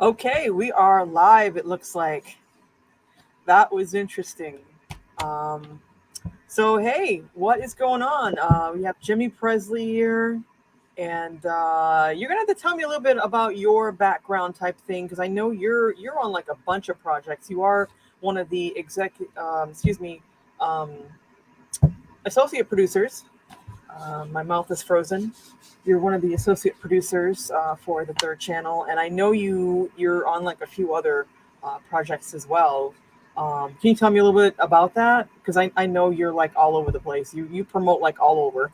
Okay, we are live, it looks like. That was interesting. Um, so, hey, what is going on? We have Jimmy Presley here, and you're gonna have to tell me a little bit about your background type thing because I know you're on like a bunch of projects. You are one of the um, associate producers. My mouth is frozen. You're one of the associate producers for the Third Channel, and I know you're on like a few other projects as well. Can you tell me a little bit about that? Because I know you're like all over the place. You promote like all over.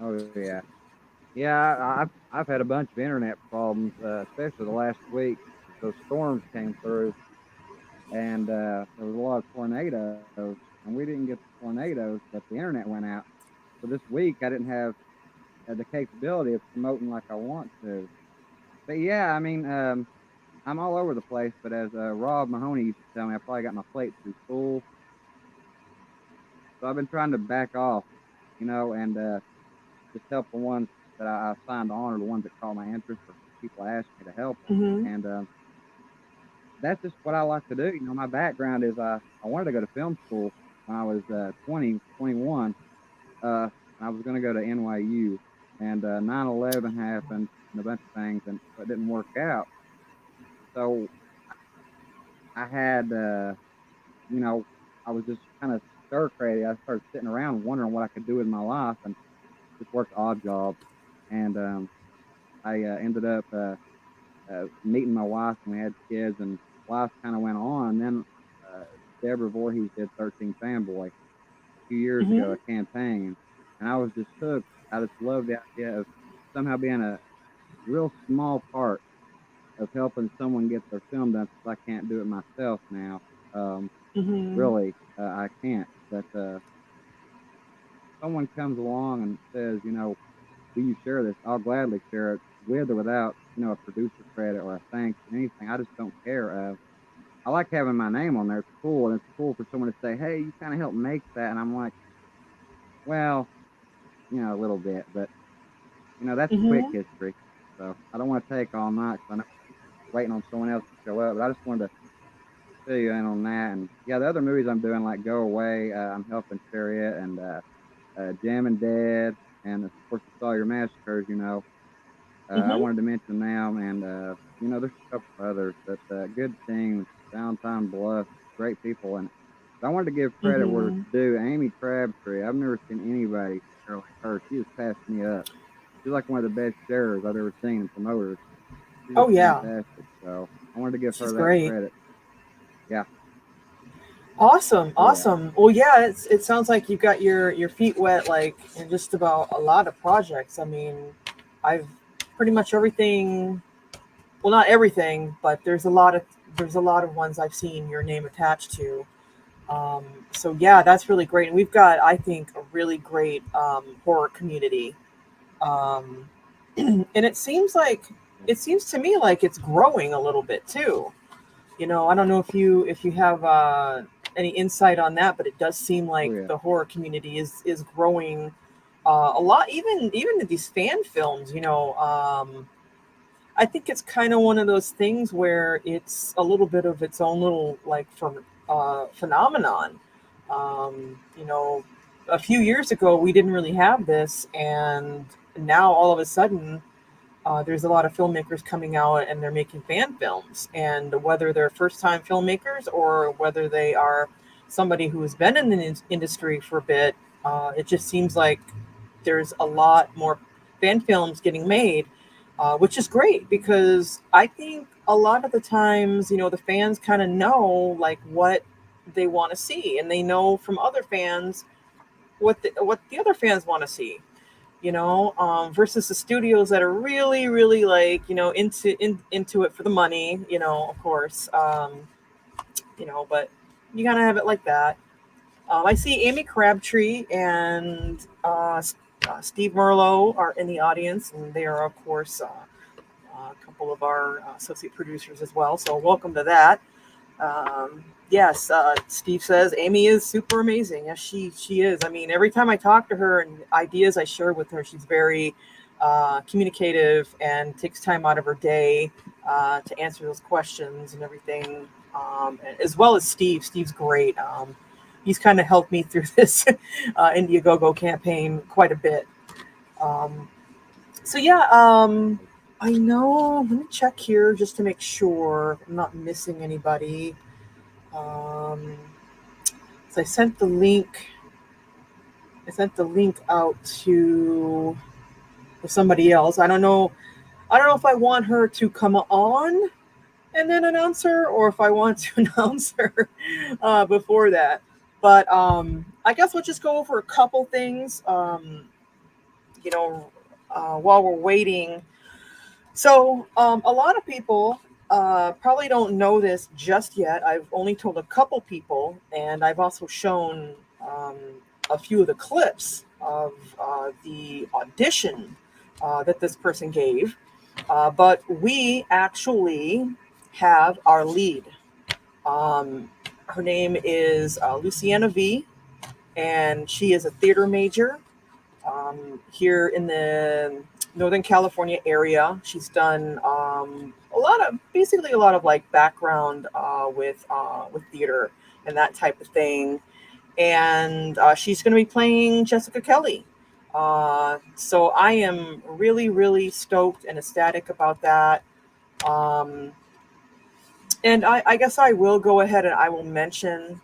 Oh yeah, yeah. I've had a bunch of internet problems, especially the last week. Those storms came through, and there was a lot of tornadoes, and we didn't get the tornadoes, but the internet went out. So this week I didn't have the capability of promoting like I want to. But yeah, I mean, I'm all over the place. But as Rob Mahoney used to tell me, I probably got my plate too full. So I've been trying to back off, and just help the ones that I signed on or the ones that caught my interest or people ask me to help them. Hmm. And that's just what I like to do. My background is I wanted to go to film school when I was 20, 21. I was going to go to NYU, and 9/11 happened and a bunch of things, and so it didn't work out. So I had, you know, I was just kind of stir crazy. I started sitting around wondering what I could do with my life, and just worked odd jobs. And I ended up meeting my wife, and we had kids, and life kind of went on. And then uh, Deborah Voorhees did 13 Fanboy a few years ago, Hmm. a campaign, and I was just hooked. I just loved the idea of somehow being a real small part of helping someone get their film done, since I can't do it myself now. Um, Hmm. really, I can't. But someone comes along and says, do you share this? I'll gladly share it with or without, a producer credit or a thanks or anything. I just don't care. I like having my name on there. It's cool, and it's cool for someone to say, "Hey, you kind of helped make that," and I'm like, "Well, a little bit, but that's quick Hmm. history." So I don't want to take all night because I know I'm waiting on someone else to show up. But I just wanted to fill you in on that. And yeah, the other movies I'm doing, like Go Away, I'm helping share it, and Jam and Dead, and of course the Sawyer Massacres. I Hmm. wanted to mention them, and there's a couple others, but Good Things, Downtown Bluff, great people, and I wanted to give credit where it's Hmm. due. Amy Crabtree, I've never seen anybody share like her. She just passed me up. She's like one of the best sharers I've ever seen and promoters. She's Oh just yeah, fantastic. So I wanted to give she's her that great. credit. Yeah, Awesome, yeah, awesome. Well, yeah, it sounds like you've got your feet wet like in just about a lot of projects. I mean, I've pretty much everything. Well, not everything, but there's a lot of ones I've seen your name attached to. Um, so yeah, that's really great, and we've got I think a really great horror community, um, and it seems to me like it's growing a little bit too. I don't know if you have any insight on that, but it does seem oh like yeah, the horror community is growing a lot. Even in these fan films, I think it's kind of one of those things where it's a little bit of its own little like phenomenon. You know, a few years ago we didn't really have this, and now all of a sudden there's a lot of filmmakers coming out and they're making fan films. And whether they're first time filmmakers or whether they are somebody who has been in the industry for a bit, it just seems like there's a lot more fan films getting made, which is great because I think a lot of the times, the fans kind of know like what they want to see and they know from other fans what the other fans want to see, versus the studios that are really, really like, into it for the money, of course, but you gotta have it like that. I see Amy Crabtree and Steve Merlot are in the audience, and they are, of course, a couple of our associate producers as well. So welcome to that. Yes, Steve says Amy is super amazing. Yes, she is. I mean, every time I talk to her and ideas I share with her, she's very communicative and takes time out of her day to answer those questions and everything. As well as Steve. Steve's great. He's kind of helped me through this Indiegogo campaign quite a bit. Um, so yeah, I know. Let me check here just to make sure I'm not missing anybody. Um, so I sent the link. I sent the link out to somebody else. I don't know. I don't know if I want her to come on and then announce her, or if I want to announce her before that. But I guess we'll just go over a couple things. You know, while we're waiting. So a lot of people probably don't know this just yet. I've only told a couple people, and I've also shown um, a few of the clips of the audition that this person gave. But we actually have our lead. Um, Her name is Luciana V, and she is a theater major here in the Northern California area. She's done basically a lot of like background with theater and that type of thing. And she's going to be playing Jessica Kelly. So I am really, really stoked and ecstatic about that. Um, and I guess I will go ahead and I will mention.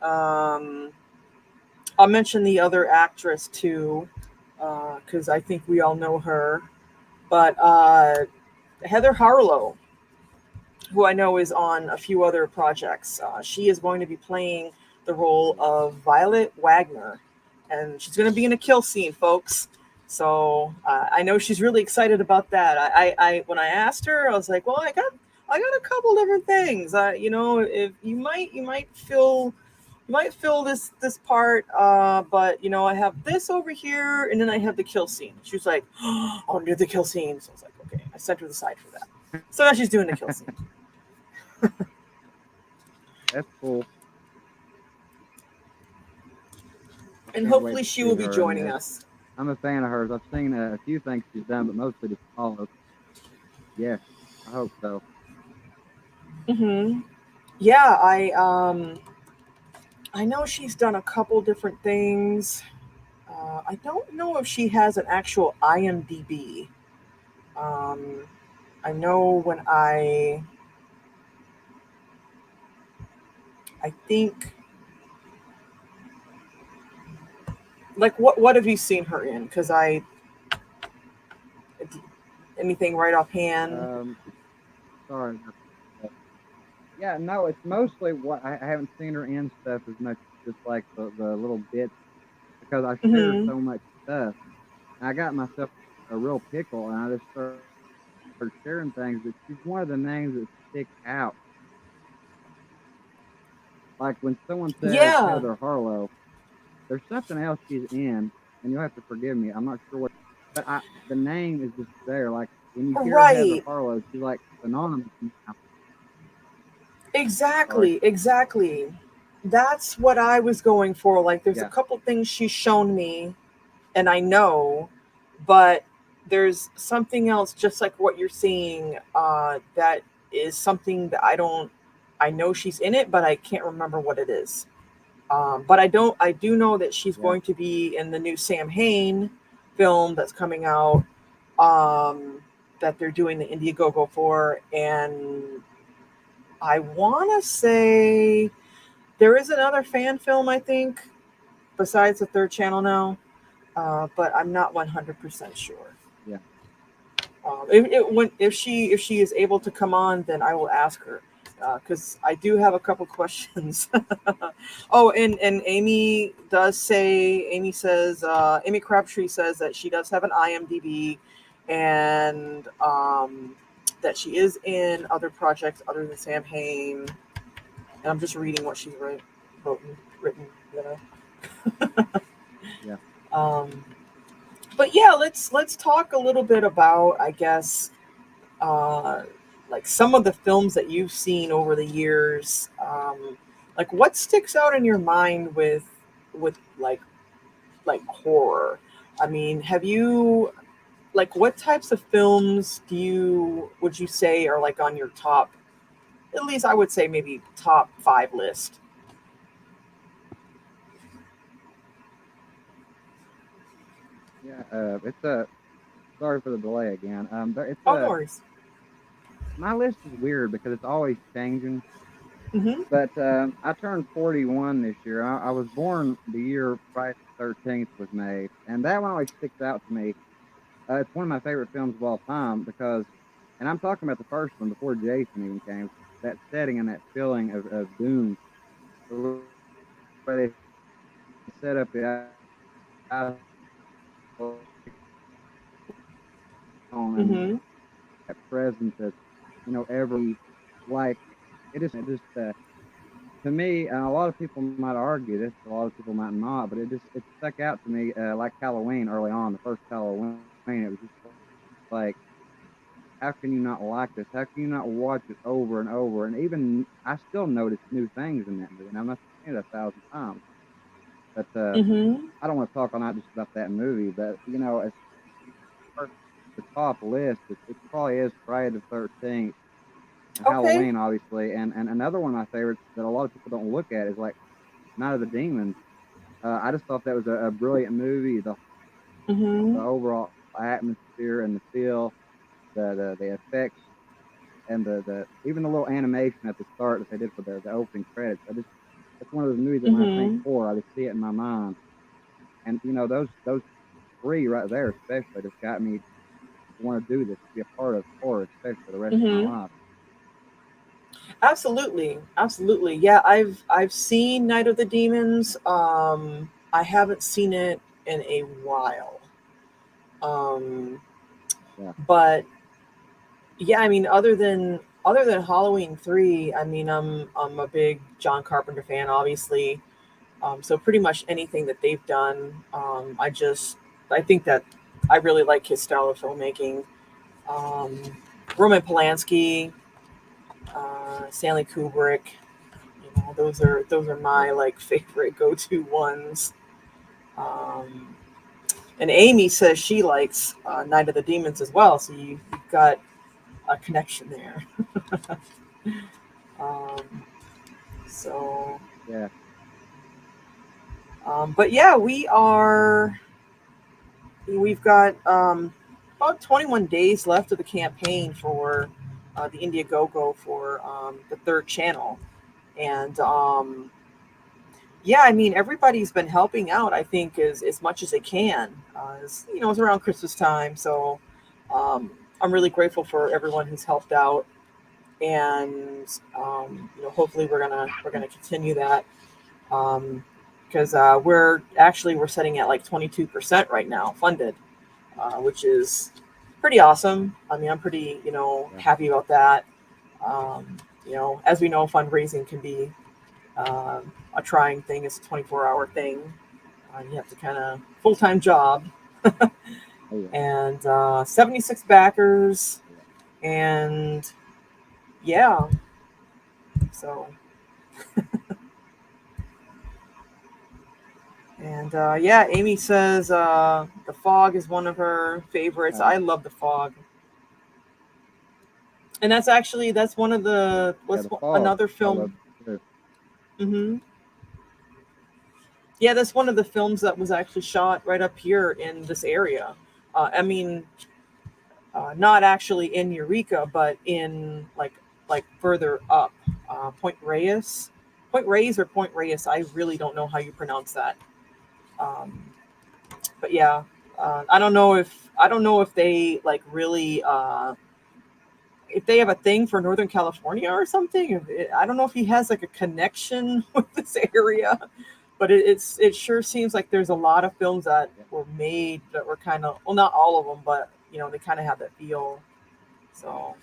Um, I'll mention the other actress too, because I think we all know her. But Heather Harlow, who I know is on a few other projects, she is going to be playing the role of Violet Wagner, and she's going to be in a kill scene, folks. So I know she's really excited about that. I when I asked her, I was like, "Well, I got a couple different things. If you might fill this part, but I have this over here, and then I have the kill scene." She was like, "Oh, I want to do the kill scene." So I was like, "Okay." I sent her the side for that. So now she's doing the kill scene. That's cool. And Can't wait hopefully to she see will be her. I mean, joining us. I'm a fan of hers. I've seen a few things she's done, but mostly just followed. Yes, I hope so. Yeah, I know she's done a couple different things. I don't know if she has an actual IMDb. Um, I know when I think, like, what have you seen her in? Because anything right offhand. Um, Sorry. Yeah, no, it's mostly what I haven't seen her in stuff as much, just like the little bits, because I share Hmm. so much stuff. I got myself a real pickle, and I just started sharing things. But she's one of the names that stick out. Like when someone says Yeah. Heather Harlow, there's something else she's in, and you'll have to forgive me. I'm not sure what, but the name is just there. Like when you hear Heather Right. Harlow, she's like synonymous. Sorry. Exactly. Exactly. That's what I was going for. Like, there's a Yeah. couple things she's shown me, and I know, but there's something else, just like what you're seeing, that is something that I know she's in it, but I can't remember what it is. But I do know that she's Yeah. going to be in the new Sam Hain film that's coming out, um, that they're doing the Indiegogo for. And I want to say there is another fan film, I think, besides the Third Channel now, but I'm not 100% sure. Yeah. If she is able to come on, then I will ask her, because I do have a couple questions. Oh, and Amy says, Amy Crabtree says that she does have an IMDb, and that she is in other projects other than Sam Hain. And I'm just reading what she's written. You Yeah. Um, but yeah, let's talk a little bit about, I guess, uh, like some of the films that you've seen over the years, like what sticks out in your mind with like horror? I mean, have you like what types of films do you would you say are like on your top, at least I would say maybe top five list? Yeah, it's a sorry for the delay again. But it's Oh, no a worries. my list is weird because it's always changing. Mm-hmm. But I turned 41 this year. I was born the year Friday the 13th was made, and that one always sticks out to me. It's one of my favorite films of all time because, and I'm talking about the first one before Jason even came. That setting and that feeling of doom, the way they set up the and Mm-hmm. that presence that every like it just to me, a lot of people might argue this, a lot of people might not, but it stuck out to me like Halloween early on, the first Halloween. It was just like, how can you not like this? How can you not watch it over and over? And even I still notice new things in that movie, and I must have seen it 1,000 times. But Mm-hmm. I don't want to talk all night just about that movie. But as far as the top list, it probably is Friday the 13th and Okay. Halloween, obviously. And another one of my favorites that a lot of people don't look at is like Night of the Demons. I just thought that was a brilliant movie. The Mm-hmm. overall atmosphere and the feel, the effects, and the even the little animation at the start that they did for the opening credits. That's one of those movies that when I think Mm-hmm. horror, I just see it in my mind. And those three right there, especially, just got me to want to do this, to be a part of horror, especially for the rest of my Mm-hmm. life. Absolutely, absolutely. Yeah, I've seen Night of the Demons. I haven't seen it in a while. Um, Yeah, but yeah, I mean, other than Halloween 3, I mean, I'm a big John Carpenter fan, obviously. So pretty much anything that they've done, I think that I really like his style of filmmaking. Um, Roman Polanski, Stanley Kubrick. Those are my yeah. like favorite go-to ones. Um, and Amy says she likes Night of the Demons as well, so you've got a connection there. Um, so, Yeah. but yeah, we've got about 21 days left of the campaign for the Indiegogo for the third channel, and yeah, I mean, everybody's been helping out, I think, as much as they can. It's around Christmas time, so I'm really grateful for everyone who's helped out, and hopefully we're gonna continue that because we're setting at like 22% right now funded, which is pretty awesome. I mean, I'm pretty Yeah. happy about that. As we know, fundraising can be a trying thing. It's a 24-hour thing. You have to kind of full-time job, Oh yeah. and 76 backers, Yeah. and yeah, so and yeah, Amy says the Fog is one of her favorites. Uh, I love the Fog, and that's one of the yeah. what's The Fog. another I love film. too. Hmm. Yeah, that's one of the films that was actually shot right up here in this area. I mean, not actually in Eureka, but in like further up, Point Reyes, Point Reyes or Point Reyes. I really don't know how you pronounce that. Um, but yeah, I don't know if they like really if they have a thing for Northern California or something. I don't know if he has like a connection with this area, but it sure seems like there's a lot of films that Yeah. were made that were kind of, well, not all of them, but they kind of have that feel. So,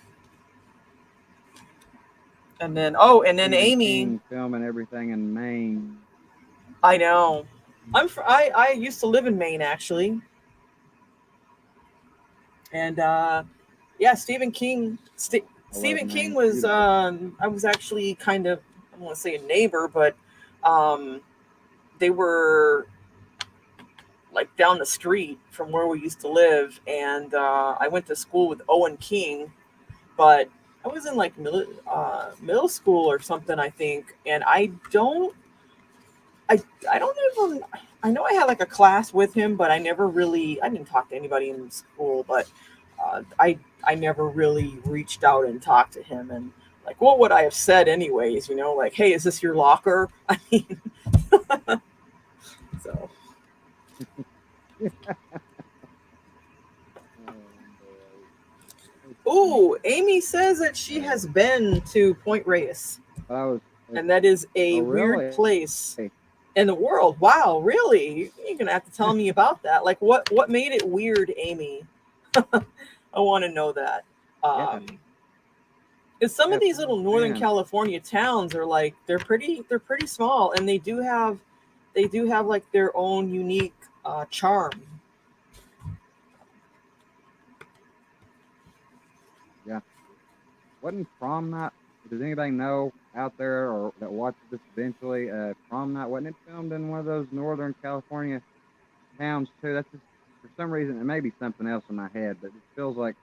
and then Stephen Amy, King film and everything in Maine. I know. I used to live in Maine actually, and yeah, Stephen King. I love Stephen King Maine. was Beautiful. I was actually kind of, I don't want to say a neighbor, but um, they were like down the street from where we used to live, and I went to school with Owen King, but I was in like middle school or something, I think, and I don't even, I know I had like a class with him, but I didn't talk to anybody in school, but I never really reached out and talked to him, and like what would I have said anyways, like, hey, is this your locker? I mean, so. Oh boy. It's funny. Ooh, Amy says that she Uh, has been to Point Reyes, but I was. and that is Oh a weird really? place in the world. Wow, really? You're gonna have to tell me about that. Like, what made it weird, Amy? I want to know that. Yeah. Um, because some of Yeah. these From what I little Northern understand. California towns are like they're pretty small, and they do have like their own unique charm. Yeah. Wasn't prom night? Does anybody know out there or that watches this eventually? Prom night wasn't it filmed in one of those Northern California towns too? That's just for some reason it may be something else in my head, but it feels like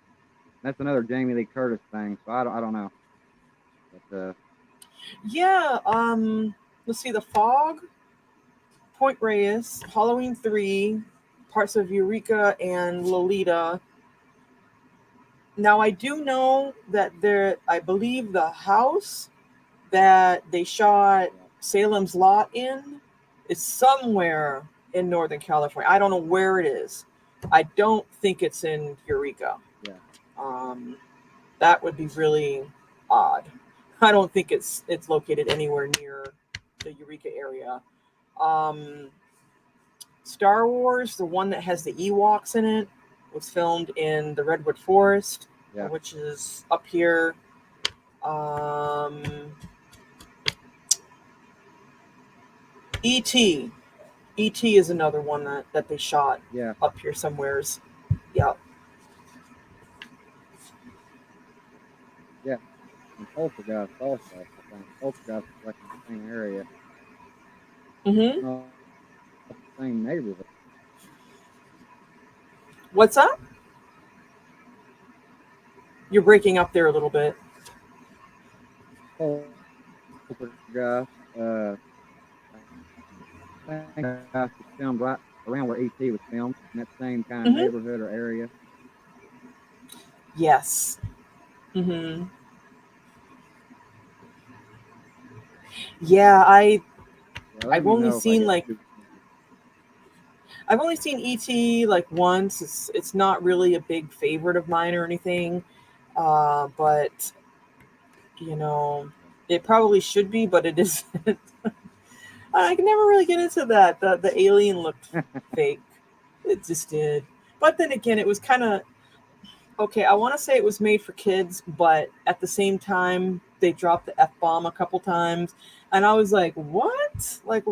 that's another Jamie Lee Curtis thing. So I don't know. But Yeah. Let's see, the Fog, Point Reyes, Halloween 3, parts of Eureka and Lolita. Now I do know that I believe the house that they shot yeah, Salem's Lot in is somewhere in Northern California. I don't know where it is. I don't think it's in Eureka. yeah, Um, that would be really odd. I don't think it's located anywhere near the Eureka area. Um, Star Wars, the one that has the Ewoks in it, was filmed in the Redwood Forest, yeah, which is up here. Um, E.T. E.T. is another one that they shot yeah. up here somewheres. Yep. Yeah. And Poltergeist also, I think. Poltergeist is like in the same area. Mm-hmm. No, same neighborhood. What's that? You're breaking up there a little bit. Poltergeist, I think was filmed right around where E.T. was filmed, in that same kind of Mm-hmm. neighborhood or area. Yes. Mm-hmm. Yeah, Yeah, let I've me only know if I seen get like too. I've only seen ET like once. It's not really a big favorite of mine or anything. But you know, it probably should be, but it isn't. I can never really get into that. The alien looked fake. It just did. But then again, it was kind of okay. I want to say it was made for kids, but at the same time, they dropped the F bomb a couple times, and I was like, "What? Like,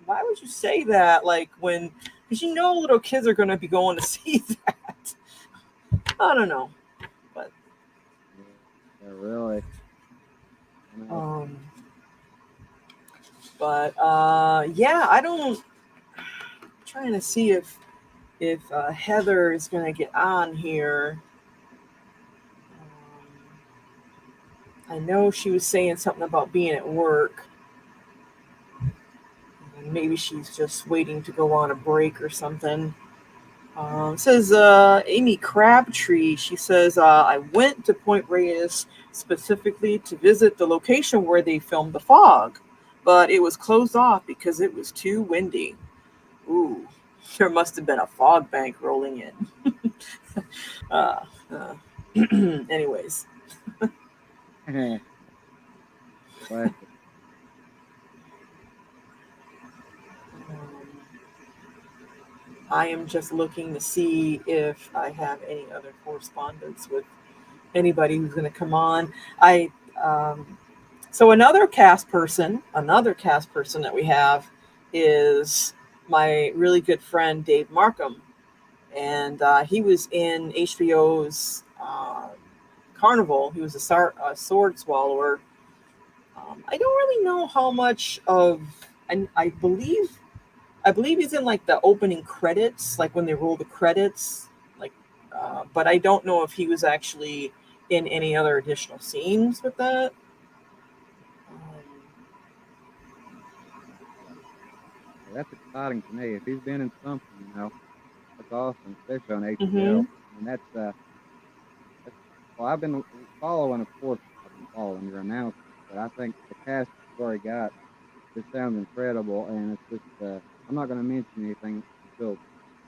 Why would you say that? Like when, because little kids are going to be going to see that. I don't know, but Yeah, really. I know. um, yeah, I don't. I'm trying to see if Heather is going to get on here. I know she was saying something about being at work. Maybe she's just waiting to go on a break or something. Says Amy Crabtree. She says, I went to Point Reyes specifically to visit the location where they filmed The Fog, but it was closed off because it was too windy. Ooh, there must have been a fog bank rolling in. Uh, uh, anyways, Classic. um, I am just looking to see if I have any other correspondence with anybody who's going to come on. I So another cast person that we have is my really good friend Dave Markham, and he was in HBO's Carnival. He was a sword swallower. I don't really know how much of, and I believe he's in like the opening credits, like when they roll the credits, like. But I don't know if he was actually in any other additional scenes with that. Um, That's exciting to me. If he's been in something, that's awesome, especially on mm-hmm. HBO. And that's well, I've been following, of course, I've been following your announcements, but I think the cast you've already got just sounds incredible. And it's just, I'm not going to mention anything until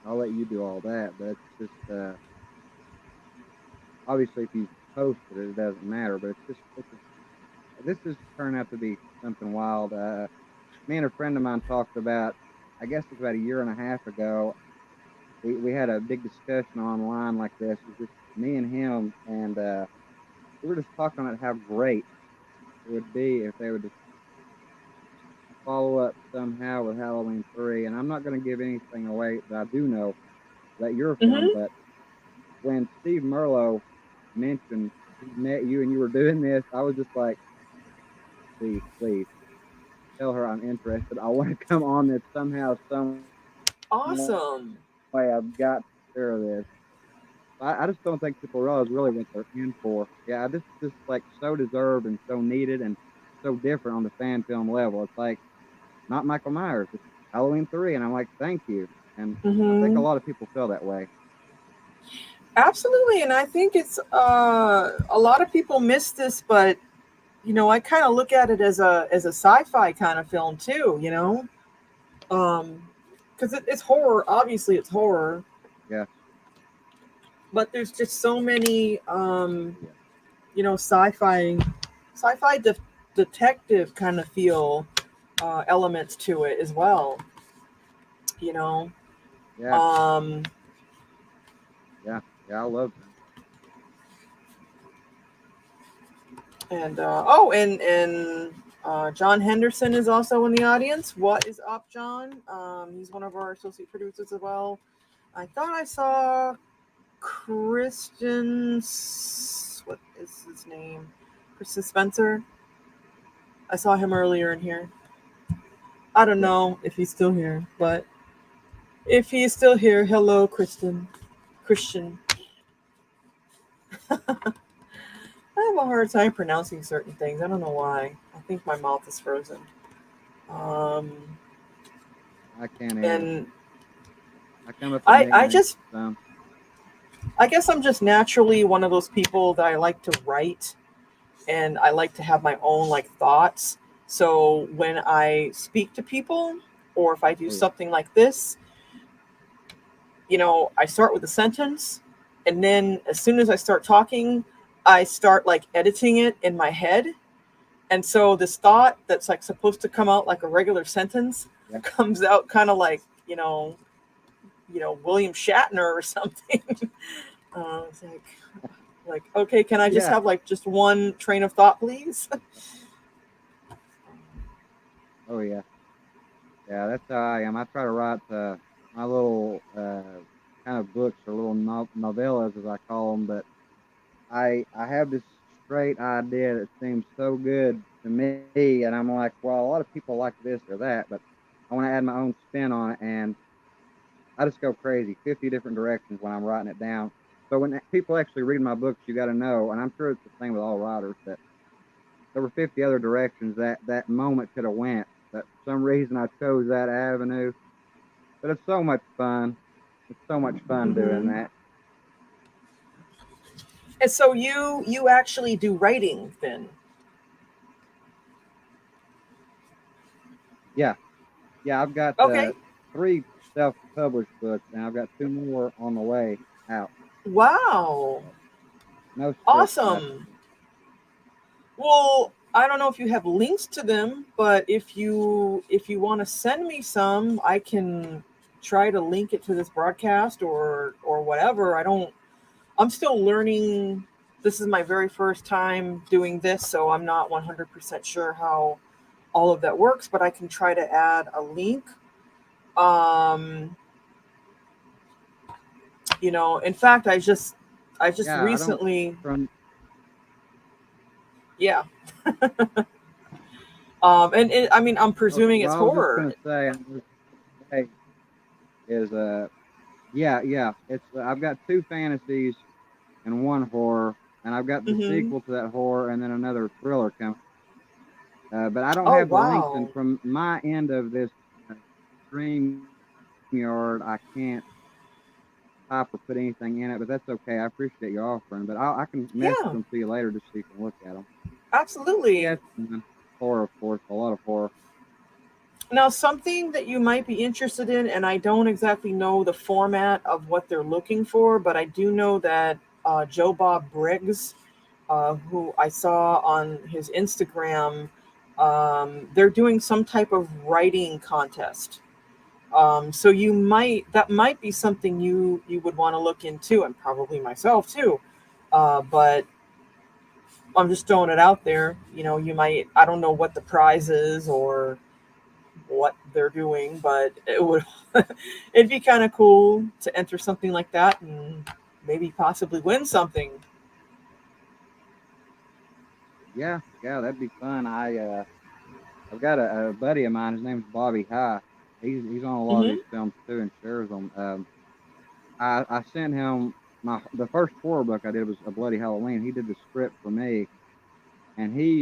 I'll let you do all that. But it's just, obviously, if you posted it, it doesn't matter. But this has turned out to be something wild. Me and a friend of mine talked about, I guess it's about a year and a half ago. We had a big discussion online like this. It was just me and him, and we were just talking about how great it would be if they would just follow up somehow with Halloween 3. And I'm not going to give anything away that I do know about your film, Mm-hmm. but when Steve Merlo mentioned he met you and you were doing this, I was just like, please tell her I'm interested. I want to come on this somehow, some Awesome. way. I've got to share this. I just don't think people realize really what they're in for. Yeah, this is just like so deserved and so needed and so different on the fan film level. It's like not Michael Myers, it's Halloween 3, and I'm like, thank you. And I think a Mm-hmm. lot of people feel that way. Absolutely, and I think it's a lot of people miss this, but I kind of look at it as a sci-fi kind of film too. Because it's horror. Obviously, it's horror, Yeah, but there's just so many yeah, sci-fi detective kind of feel elements to it as well. You know, yeah, um, yeah, yeah. I love them. and John Henderson is also in the audience. What is up, John? He's one of our associate producers as well. I thought I saw Christian. What is his name? Christian Spencer. I saw him earlier in here. I don't Yeah, know if he's still here, but if he's still here, hello, Kristen. Christian. I have a hard time pronouncing certain things. I don't know why. I think my mouth is frozen. Um, I can't either. and I come up with I nicknames. just, So I guess I'm just naturally one of those people that I like to write and I like to have my own like thoughts. So when I speak to people or if I do oh yeah, something like this, I start with a sentence and then as soon as I start talking, I start like editing it in my head. And so this thought that's like supposed to come out like a regular sentence yeah, comes out kind of like, William Shatner or something. It's like, okay, can I just yeah. have like just one train of thought, please? Oh yeah, yeah. That's how I am. I try to write my little kind of books or little novellas as I call them, but I have this straight idea that seems so good to me, and I'm like, well, a lot of people like this or that, but I want to add my own spin on it, and I just go crazy, 50 different directions when I'm writing it down. So when people actually read my books, you got to know, and I'm sure it's the same with all writers, that there were 50 other directions that moment could have went, but for some reason I chose that avenue. But it's so much fun. It's so much fun doing Hmm. that. And so you actually do writing then? Yeah, yeah. I've got Okay. 3 self-published books, and I've got 2 more on the way out. Wow. No script yet. Awesome. Well, I don't know if you have links to them, but if you want to send me some, I can try to link it to this broadcast or whatever. I'm still learning. This is my very first time doing this, so I'm not 100% sure how all of that works, but I can try to add a link. Um, in fact, I just Yeah, I don't recently from. Yeah. And I mean, I'm presuming Well, it's I was just horror. gonna say is yeah, it's I've got two fantasies and one horror, and I've got the Hmm. sequel to that horror and then another thriller coming. But I don't Oh have the links, and wow. from my end of this uh, stream yard, I can't type or put anything in it. But that's okay. I appreciate you offering. But I can message Yeah, them to you later just so you can look at them. absolutely. Yes, horror, of course, a lot of horror. Now, something that you might be interested in, and I don't exactly know the format of what they're looking for, but I do know that Joe Bob Briggs, who I saw on his Instagram, they're doing some type of writing contest. So that might be something you would want to look into, and probably myself too. But I'm just throwing it out there. You know, you might, I don't know what the prize is or what they're doing, but it would it'd be kind of cool to enter something like that and maybe possibly win something. Yeah, that'd be fun. I've got a buddy of mine. His name's Bobby High. He's on a lot of Hmm. these films too and shares them. I sent him the first horror book I did was a Bloody Halloween. He did the script for me, and he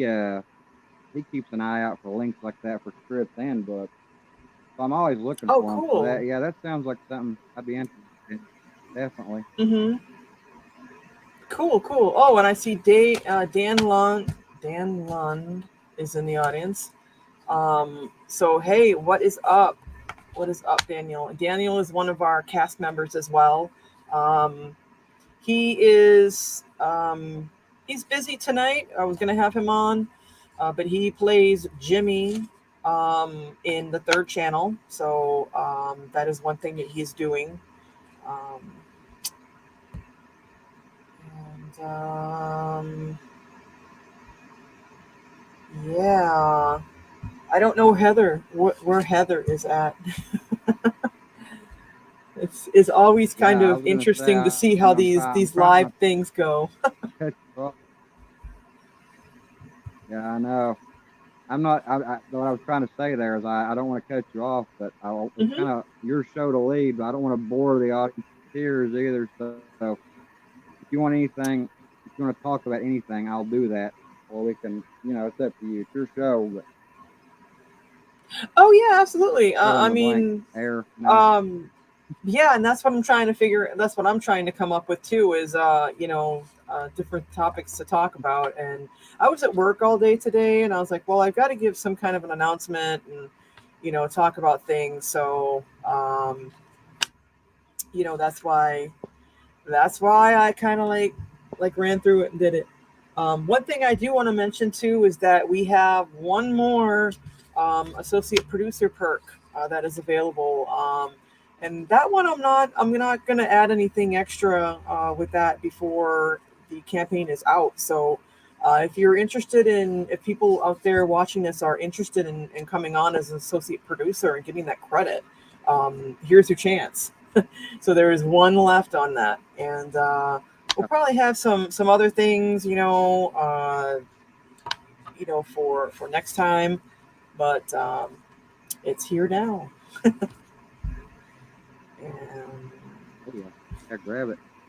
keeps an eye out for links like that for scripts and books. So I'm always looking Oh, for them. So cool. that sounds like something I'd be interested in. Definitely. Hmm. Cool, cool. Oh, and I see Dan Lund is in the audience. So hey, what is up? What is up, Daniel? Daniel is one of our cast members as well. Um, he's busy tonight. I was gonna have him on, but he plays Jimmy in the third channel. So that is one thing that he's doing. Um, and yeah, I don't know Heather where Heather is at. It's always kind Yeah, I of was gonna say interesting to see how I'm these trying live to things go. catch you up. Yeah, I know. I'm not. What I was trying to say there is I don't want to cut you off, but it's Hmm. kind of your show to lead. But I don't want to bore the audience with tears either. So if you want anything, if you want to talk about anything, I'll do that. Or we can, it's up to you. It's your show, but Oh yeah, absolutely. fill in I the blank mean, air. um, yeah, and that's what I'm trying to figure. That's what I'm trying to come up with too. Is different topics to talk about. And I was at work all day today, and I was like, well, I've got to give some kind of an announcement and talk about things. So that's why I kind of like ran through it and did it. One thing I do want to mention too is that we have one more associate producer perk that is available, and that one I'm not going to add anything extra with that before the campaign is out. So if people out there watching this are interested in coming on as an associate producer and getting that credit, here's your chance. So there is one left on that, and we'll probably have some other things, for next time. But it's here now, and Oh yeah,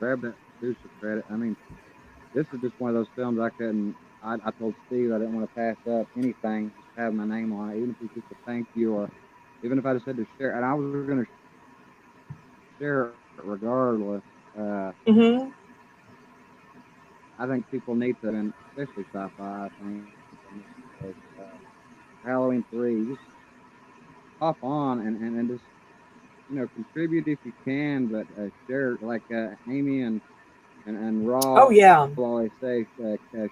grab that producer credit. I mean, this is just one of those films I couldn't. I told Steve I didn't want to pass up anything, just have my name on it, even if it's just a thank you or even if I just had to share. And I was going to share it regardless. Uh, hmm. I think people need to, and especially sci-fi. I think Halloween 3, just hop on and just contribute if you can, but share like Amy and Oh Rob yeah, always say,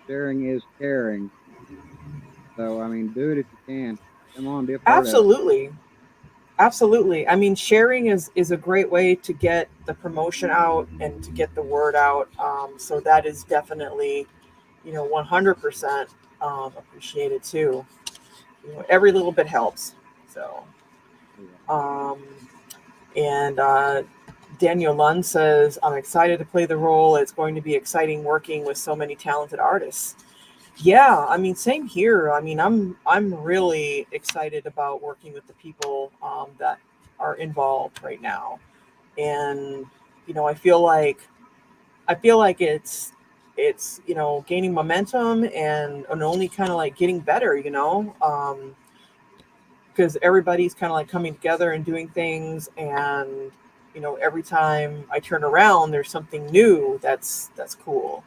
sharing is caring. So I mean, do it if you can. Come on, be a part of it. absolutely. Absolutely. I mean, sharing is a great way to get the promotion out and to get the word out. So that is definitely, 100% appreciated too. Every little bit helps. So, Yeah. um, and Daniel Lund says, "I'm excited to play the role. It's going to be exciting working with so many talented artists." Yeah, I mean, same here. I mean, I'm really excited about working with the people that are involved right now, and I feel like it's gaining momentum and only kind of like getting better, because everybody's kind of like coming together and doing things, and every time I turn around, there's something new that's cool.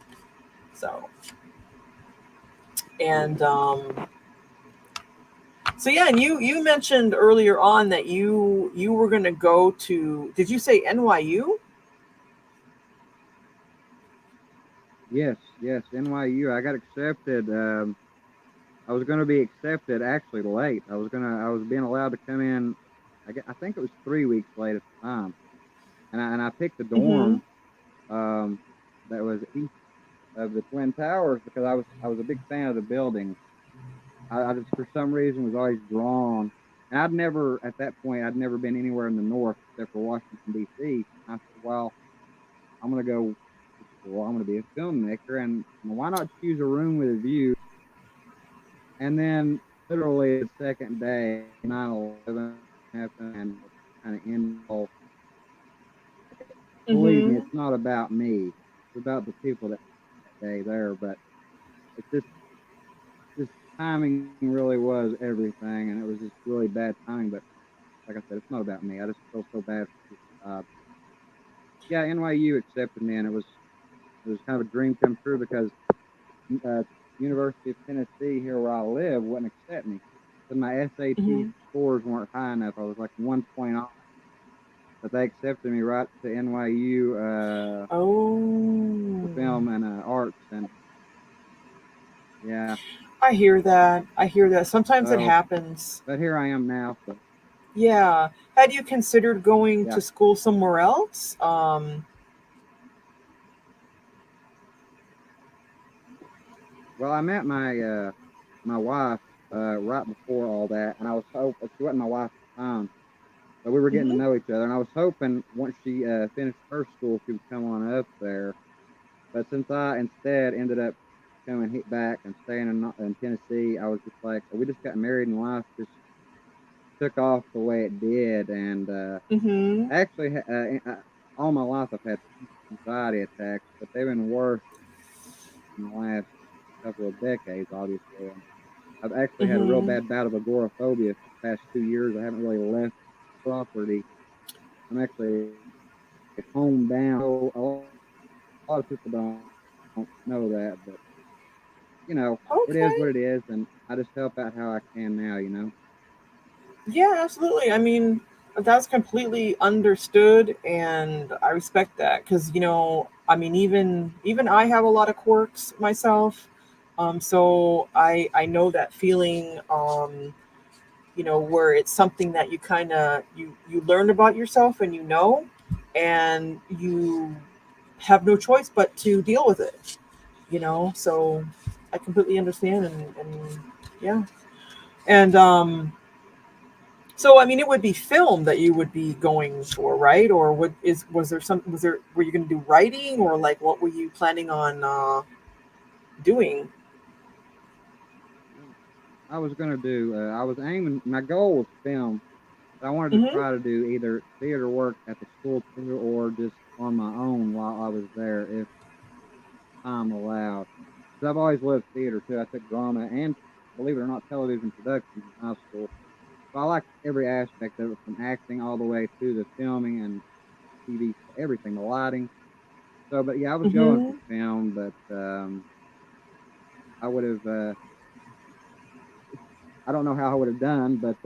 So and So yeah, and you mentioned earlier on that you were going to go to. Did you say NYU? Yes, yes, NYU. I got accepted. I was going to be accepted actually late. I was being allowed to come in. I think it was 3 weeks late at the time, and I picked the Mm-hmm. dorm that was east of the Twin Towers because I was a big fan of the building. I just for some reason was always drawn, and I'd never at that point I'd never been anywhere in the north except for Washington D.C. I said, well, I'm going to go to school. I'm going to be a filmmaker, and why not choose a room with a view? And then literally the second day, 9/11 happened and it kind of ended all. Believe me, Mm-hmm. it's not about me. It's about the people that day there. But it's just timing really was everything, and it was just really bad timing. But like I said, it's not about me. I just feel so bad for this job. Yeah, NYU accepted me, and it was kind of a dream come true because uh, University of Tennessee here where I live wouldn't accept me. So my SAT Mm-hmm. scores weren't high enough. I was like 1 point off, but they accepted me right to NYU for Oh, film and arts, and yeah. I hear that. I hear that. Sometimes it So, happens. but here I am now. So Yeah. Had you considered going yeah. to school somewhere else? Well, I met my wife right before all that, and I was hoping she wasn't my wife at the time, but we were getting to Mm-hmm. know each other, and I was hoping once she finished her school, she would come on up there. But since I instead ended up coming hit back and staying in Tennessee, I was just like, we just got married and life just took off the way it did. And Mm-hmm. actually, all my life I've had anxiety attacks, but they've been worse in the last couple of decades, obviously. And I've actually had a real Mm-hmm. bad bout of agoraphobia for the past 2 years. I haven't really left property. I'm actually home down. So a lot of people don't know that, but it is what Okay. it is, and I just help out how I can now. Yeah, absolutely. I mean, that's completely understood, and I respect that because I mean, even I have a lot of quirks myself, so I know that feeling, where it's something that you kind of you learn about yourself and and you have no choice but to deal with it, So I completely understand, and yeah, and so I mean, it would be film that you would be going for, right? Or were you going to do writing, or like what were you planning on doing? I was gonna do. I was aiming. My goal was film, but I wanted to Mm-hmm. try to do either theater work at the school too, or just on my own while I was there, if time allowed. Because I've always loved theater too. I took drama and, believe it or not, television production in high school. So I like every aspect of it, from acting all the way to the filming and TV, everything, the lighting. So, but yeah, I was going for Mm-hmm. film, but I would have. I don't know how I would have done, but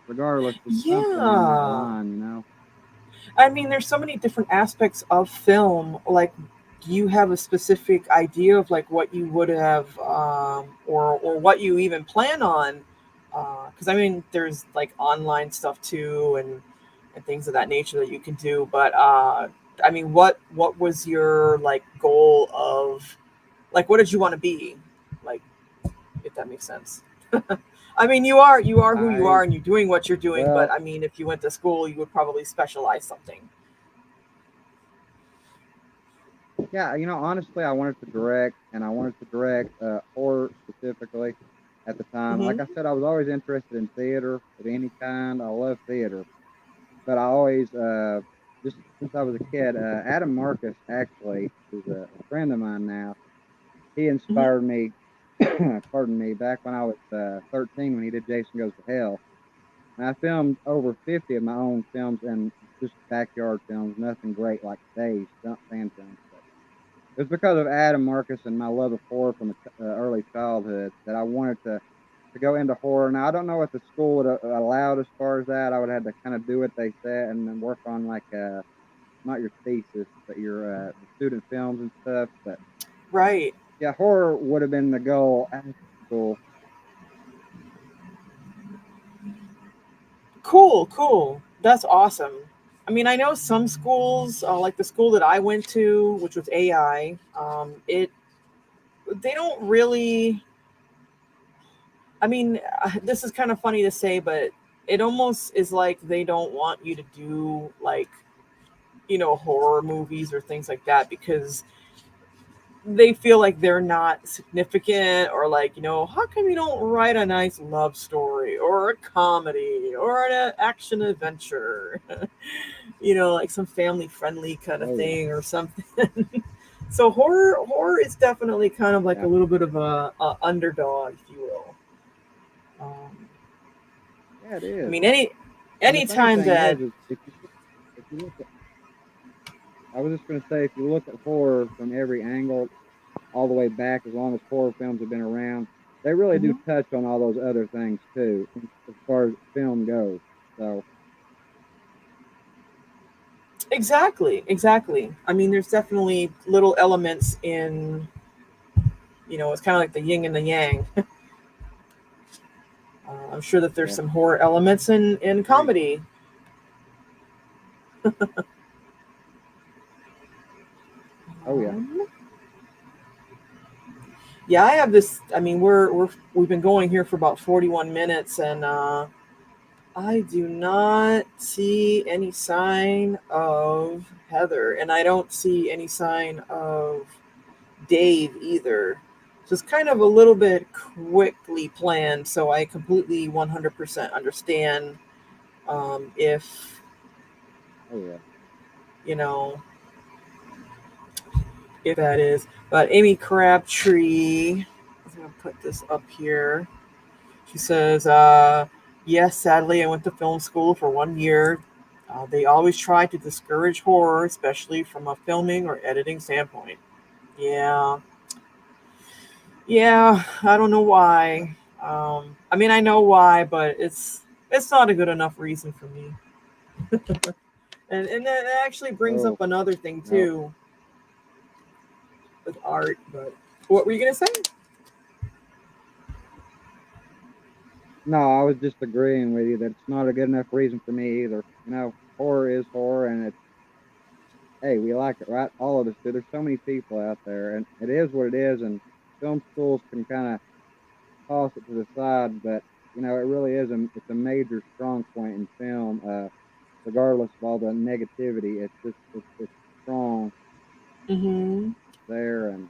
regardless, it's something in that Yeah. line. I mean, there's so many different aspects of film. Like, do you have a specific idea of like what you would have, or what you even plan on? Because I mean, there's like online stuff too, and things of that nature that you can do. But I mean, what was your like goal of, like, what did you want to be, like, if that makes sense? I mean, you are who you I are, and you're doing what you're doing. But well, I mean, if you went to school, you would probably specialize something. Yeah, honestly, I wanted to direct, and I wanted to direct horror specifically at the time. Like Hmm. I said, I was always interested in theater of any kind. I love theater, but I always, just since I was a kid, Adam Marcus actually is a friend of mine now. He Hmm. inspired me, pardon me, back when I was 13 when he did Jason Goes to Hell. And I filmed over 50 of my own films and just backyard films, nothing great like today's fan films. But it was because of Adam Marcus and my love of horror from early childhood that I wanted to go into horror. Now, I don't know what the school would allowed as far as that. I would have to kind of do what they said and then work on like not your thesis, but your the student films and stuff. But Right. yeah, horror would have been the goal after school. Cool, cool. That's awesome. I mean, I know some schools, like the school that I went to, which was AI, it they don't really. I mean, this is kind of funny to say, but it almost is like they don't want you to do like horror movies or things like that because they feel like they're not significant or like how come you don't write a nice love story or a comedy or an action adventure like some family friendly kind of Oh yeah, thing or something. So horror is definitely kind of like yeah, a little bit of a underdog, if you will. yeah. It I is. mean, any And the funny anytime thing that. is if you look at, I was just going to say, if you look at horror from every angle, all the way back, as long as horror films have been around, they really do Mhm. touch on all those other things too, as far as film goes. So Exactly, exactly. I mean, there's definitely little elements in, it's kind of like the yin and the yang. I'm sure that there's yeah, some horror elements in great. comedy. Oh yeah, Um, yeah, I have this. I mean, we've been going here for about 41 minutes, and I do not see any sign of Heather, and I don't see any sign of Dave either. So it's kind of a little bit quickly planned. So I completely 100% understand if oh yeah. you know if that is. But Amy Crabtree, I'm gonna put this up here. She says, "Yes, sadly, I went to film school for 1 year. They always try to discourage horror, especially from a filming or editing standpoint." Yeah, yeah, I don't know why. I mean, I know why, but it's not a good enough reason for me. And that actually brings Oh up another thing no, too with art. But what were you gonna say? no. I was just agreeing with you that it's not a good enough reason for me either. Horror is horror, and it's hey, we like it, right? All of us do. There's so many people out there, and it is what it is. And film schools can kind of toss it to the side, but it really is it's a major strong point in film. Regardless of all the negativity, it's strong Mm-hmm. there. And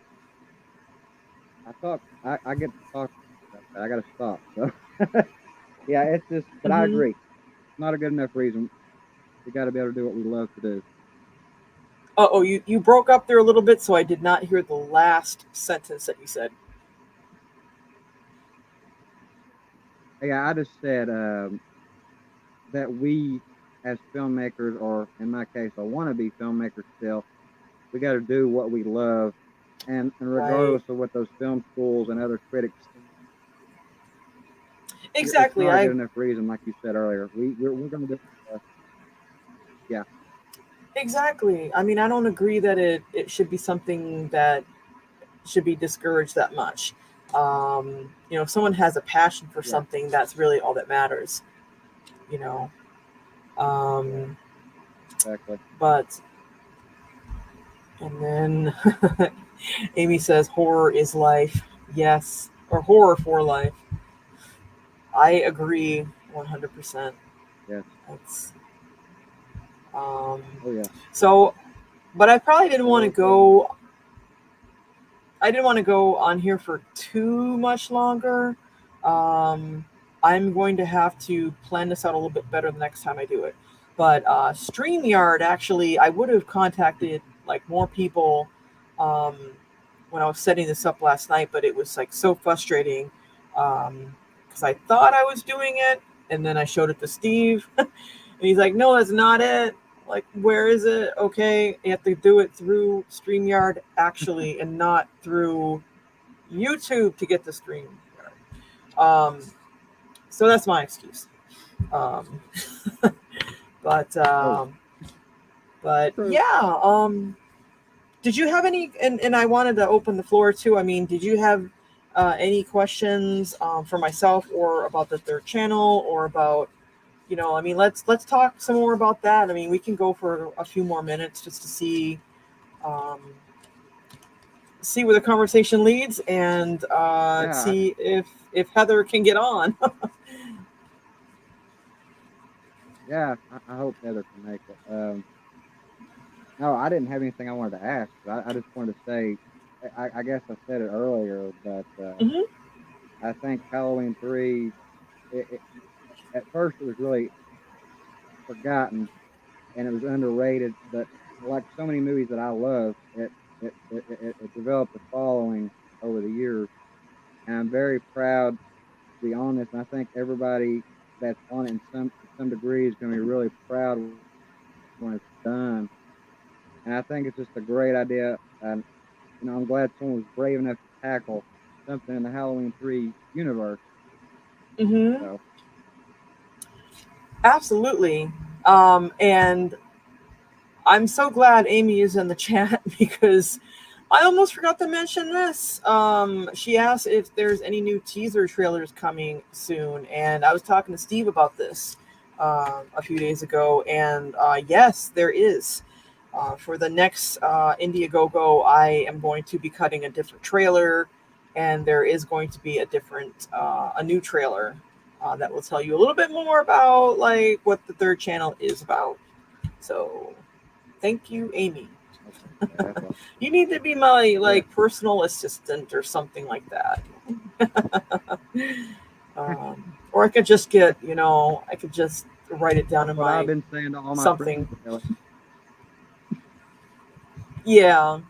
I get to talk about that. I got to stop. So yeah, it's just. But I Mm-hmm. agree. It's not a good enough reason. We got to be able to do what we love to do. Oh, you broke up there a little bit, so I did not hear the last sentence that you said. Yeah, I just said that we as filmmakers, or in my case, I want to be filmmakers still. We got to do what we love, and Right. regardless of what those film schools and other critics think, it's Exactly. not a good I enough reason, like you said earlier. We're going to do yeah, exactly. I mean, I don't agree that it should be something that should be discouraged that much. If someone has a passion for yeah, something, that's really all that matters. You know. yeah, Um, exactly. but and then Amy says horror is life. Yes, or horror for life. I agree 100%. Yes. That's um Oh yeah. so but I probably didn't want to Oh, oh, go. I didn't want to go on here for too much longer. I'm going to have to plan this out a little bit better the next time I do it. But StreamYard, actually, I would have contacted like more people um, when I was setting this up last night, but it was like so frustrating because I thought I was doing it, and then I showed it to Steve, and he's like, "No, that's not it." Like, where is it? Okay, you have to do it through StreamYard actually, and not through YouTube to get the StreamYard. So that's my excuse. Um, but Oh, but true. yeah. Did you have any? And I wanted to open the floor too. I mean, did you have any questions for myself or about the third channel or about I mean, let's talk some more about that. I mean, we can go for a few more minutes just to um, see where the conversation leads and Yeah, see if Heather can get on. yeah. I hope Heather can make it. No, I didn't have anything I wanted to ask. I just wanted to say, I guess I said it earlier, but Hmm. I think Halloween 3. At first, it was really forgotten and it was underrated. But like so many movies that I love, it developed a following over the years, and I'm very proud to be on this. And I think everybody that's on it in some degree is going to be really proud when it's done. And I think it's just a great idea. And I'm glad someone was brave enough to tackle something in the Halloween 3 universe. Hmm. So Absolutely. And I'm so glad Amy is in the chat because I almost forgot to mention this. She asked if there's any new teaser trailers coming soon, and I was talking to Steve about this a few days ago, and yes, there is. For the next Indiegogo, I am going to be cutting a different trailer, and there is going to be a new trailer that will tell you a little bit more about like what the third channel is about. So, thank you, Amy. yeah, that's all. You need to be my Yeah. like personal assistant or something like that. Or I could just I could just write it down That's in what I've my been saying to all my friends something. lately. Yeah,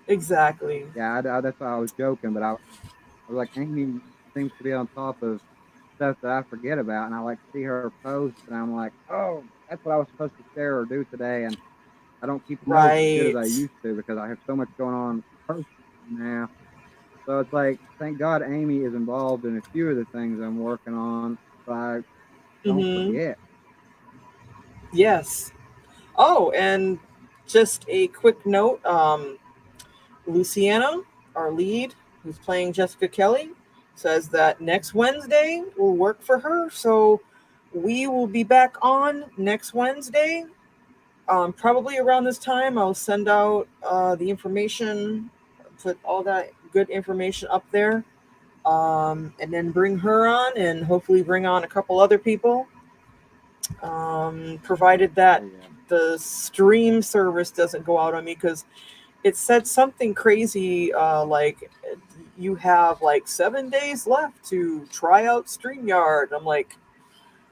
exactly. Yeah, that's why I was joking, but I was like, Amy seems to be on top of stuff that I forget about, and I like see her post, and I'm like, oh, that's what I was supposed to share or do today, and I don't keep notes as good as Right. I used to because I have so much going on personally now. So it's like, thank God Amy is involved in a few of the things I'm working on, so I don't Mm-hmm. forget. Yes. Oh, and just a quick note. Luciana, our lead, who's playing Jessica Kelly, says that next Wednesday will work for her. So we will be back on next Wednesday. Probably around this time, I'll send out the information, put all that good information up there, and then bring her on and hopefully bring on a couple other people, provided Oh that yeah, the stream service doesn't go out on me because it said something crazy like you have like 7 days left to try out StreamYard. I'm like,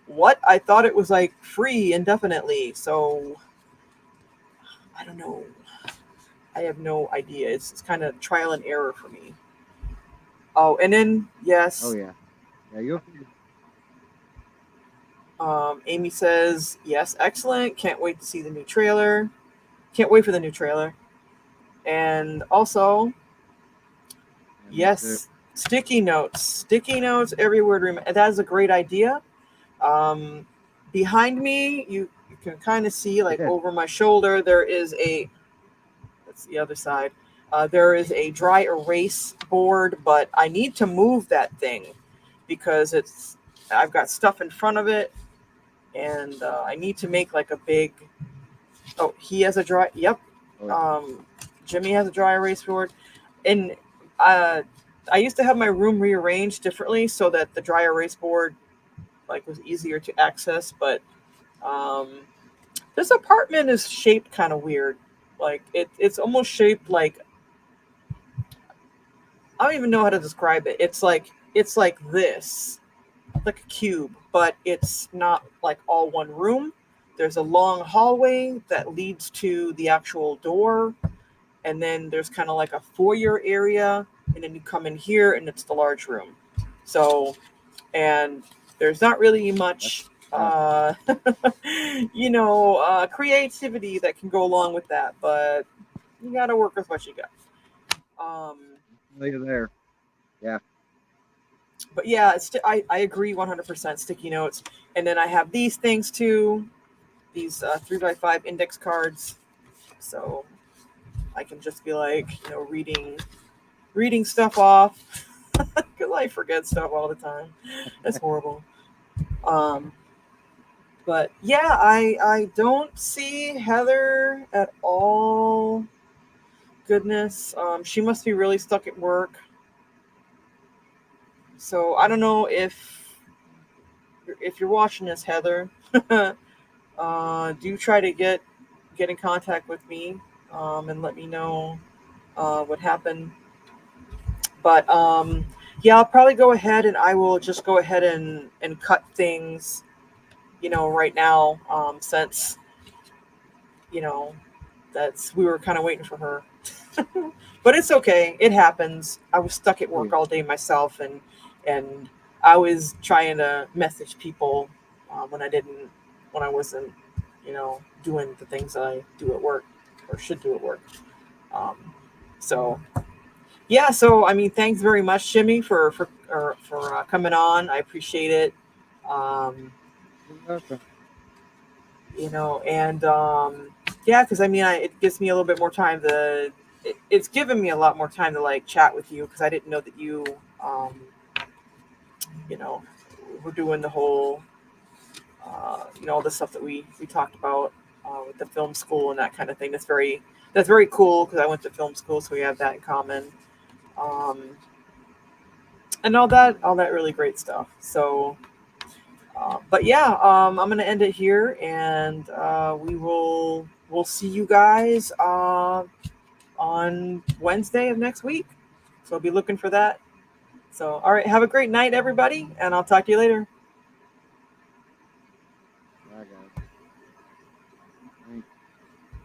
what? I thought it was like free indefinitely. So I don't know. I have no idea. It's kind of trial and error for me. Oh, and then oh yes, yeah, yeah. You'll Amy says yes, excellent. Can't wait to see the new trailer. Can't wait for the new trailer. And also, yeah, me too. yes, sticky notes everywhere. That is a great idea. Um, Behind me, you can kind of see like Yeah, over my shoulder. There is a That's the other side. There is a dry erase board, but I need to move that thing because I've got stuff in front of it, and I need to make like a big. Oh, he has a dry. Yep. oh yeah. Um, Jimmy has a dry erase board, and uh, I used to have my room rearranged differently so that the dry erase board like was easier to access, but um, this apartment is shaped kind of weird. Like it's almost shaped like I don't even know how to describe it. It's like this, like a cube, but it's not like all one room. There's a long hallway that leads to the actual door, and then there's kind of like a foyer area, and then you come in here and it's the large room. So, and there's not really much creativity that can go along with that, but you got to work with what you got. Leave it there. Yeah. But yeah, I agree 100%. Sticky notes, and then I have these things too, these 3x5 index cards, so I can just be like, reading stuff off, because I forget stuff all the time. That's horrible. But yeah, I don't see Heather at all. Goodness, she must be really stuck at work. So I don't know if you're watching this, Heather. Do try to get in contact with me, and let me know what happened. But yeah, I'll probably go ahead and I will just go ahead and cut things, right now, since that's we were kind of waiting for her. But it's okay. It happens. I was stuck at work all day myself, and I was trying to message people when I wasn't, doing the things I do at work or should do at work. So yeah. So I mean, thanks very much, Shimmy, for coming on. I appreciate it. Um, You're welcome. and yeah, because I mean, it gives me a little bit more time to. It's given me a lot more time to like chat with you, because I didn't know that you, you know, were doing the whole, all the stuff that we talked about with the film school and that kind of thing. That's very cool, because I went to film school, so we have that in common, and all that really great stuff. So. But yeah, I'm gonna end it here, and we'll see you guys on Wednesday of next week. So I'll be looking for that. So all right, have a great night, everybody, and I'll talk to you later.